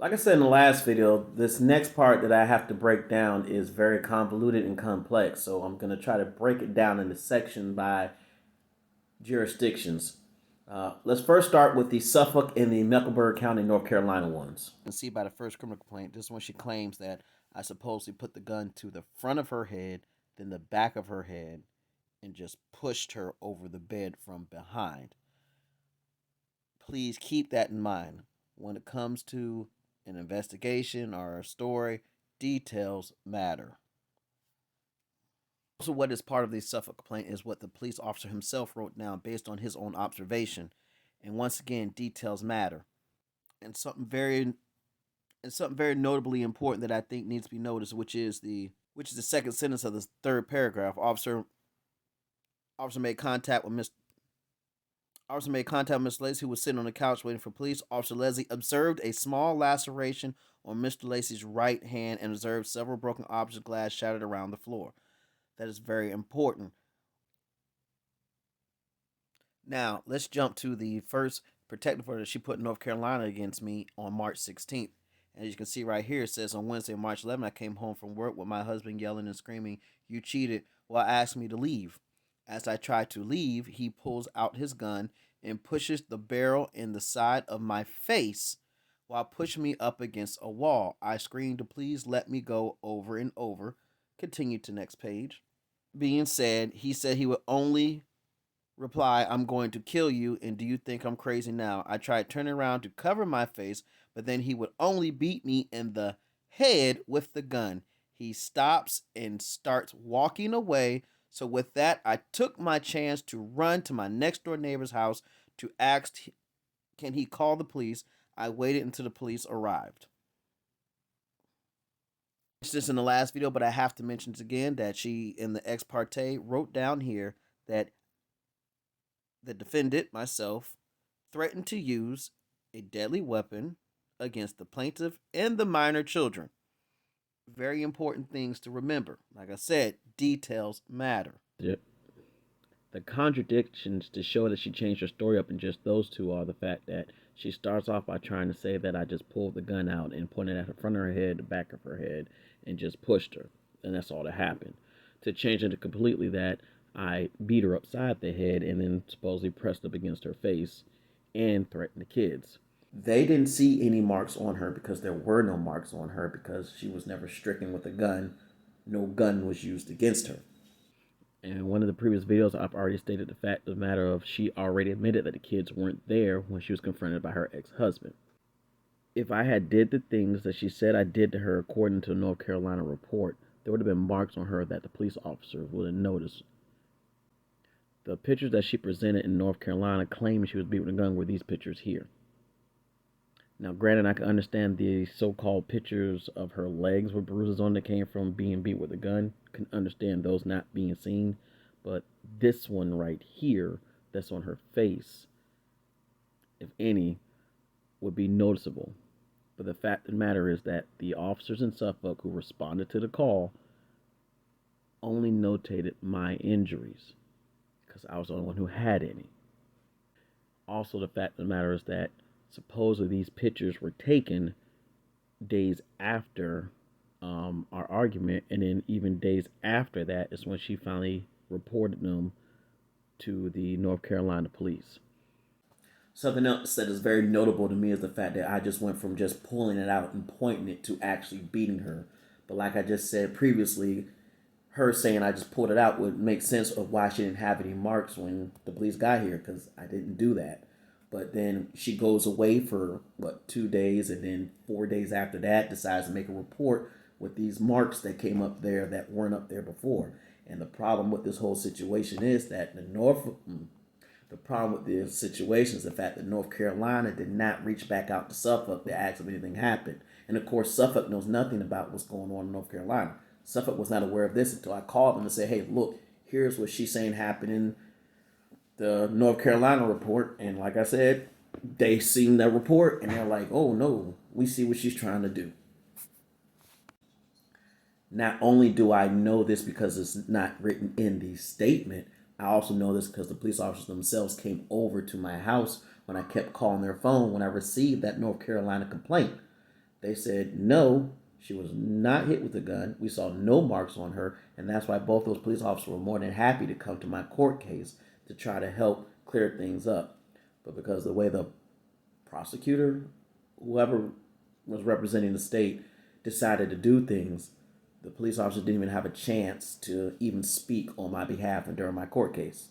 Like I said in the last video, this next part that I have to break down is very convoluted and complex. So I'm going to try to break it down into section by jurisdictions. Let's first start with the Suffolk and the Mecklenburg County, North Carolina ones. You can see by the first criminal complaint, this one she claims that I supposedly put the gun to the front of her head, then the back of her head, and just pushed her over the bed from behind. Please keep that in mind. When it comes to an investigation or a story, details matter. Also, what is part of the Suffolk complaint is what the police officer himself wrote down based on his own observation. And once again, details matter. And something very notably important that I think needs to be noticed, which is the second sentence of the third paragraph. Officer made contact with Miss Officer made contact with Miss Lacey, who was sitting on the couch waiting for police. Officer Leslie observed a small laceration on Mr. Lacey's right hand and observed several broken objects of glass shattered around the floor. That is very important. Now, let's jump to the first protective order she put in North Carolina against me on March 16th. As you can see right here, it says on Wednesday, March 11th, I came home from work with my husband yelling and screaming, "You cheated," while asking me to leave. As I try to leave, he pulls out his gun and pushes the barrel in the side of my face while pushing me up against a wall. I screamed to please let me go over and over. Continue to next page. Being said, he said he would only reply, "I'm going to kill you, and do you think I'm crazy now?" I tried turning around to cover my face, but then he would only beat me in the head with the gun. He stops and starts walking away. So with that, I took my chance to run to my next door neighbor's house to ask, can he call the police? I waited until the police arrived. This in the last video, but I have to mention it again that she, in the ex parte, wrote down here that the defendant, myself, threatened to use a deadly weapon against the plaintiff and the minor children. Very important things to remember. Like I said, details matter. Yep. The contradictions to show that she changed her story up in just those two are the fact that she starts off by trying to say that I just pulled the gun out and pointed at the front of her head, the back of her head, and just pushed her. And that's all that happened. To change it to completely that I beat her upside the head and then supposedly pressed up against her face and threatened the kids. They didn't see any marks on her because there were no marks on her because she was never stricken with a gun. No gun was used against her. In one of the previous videos, I've already stated the fact of the matter of she already admitted that the kids weren't there when she was confronted by her ex-husband. If I had did the things that she said I did to her according to the North Carolina report, there would have been marks on her that the police officer would have noticed. The pictures that she presented in North Carolina claiming she was beat with a gun were these pictures here. Now, granted, I can understand the so-called pictures of her legs with bruises on that came from being beat with a gun. Can understand those not being seen. But this one right here, that's on her face, if any, would be noticeable. But the fact of the matter is that the officers in Suffolk who responded to the call only notated my injuries because I was the only one who had any. Also, the fact of the matter is that supposedly these pictures were taken days after our argument, and then even days after that is when she finally reported them to the North Carolina police. Something else that is very notable to me is the fact that I just went from just pulling it out and pointing it to actually beating her. But like I just said previously, her saying I just pulled it out would make sense of why she didn't have any marks when the police got here because I didn't do that. But then she goes away for 2 days, and then 4 days after that decides to make a report with these marks that came up there that weren't up there before. And the problem with this whole situation is that the problem with this situation is the fact that North Carolina did not reach back out to Suffolk to ask if anything happened. And of course, Suffolk knows nothing about what's going on in North Carolina. Suffolk was not aware of this until I called them and said, "Hey, look, here's what she's saying happened in the North Carolina report." And like I said, they seen that report and they're like, "Oh no, we see what she's trying to do." Not only do I know this because it's not written in the statement, I also know this because the police officers themselves came over to my house when I kept calling their phone when I received that North Carolina complaint. They said no, she was not hit with a gun. We saw no marks on her, and that's why both those police officers were more than happy to come to my court case to try to help clear things up. But because the way the prosecutor, whoever was representing the state, decided to do things, the police officers didn't even have a chance to even speak on my behalf and during my court case.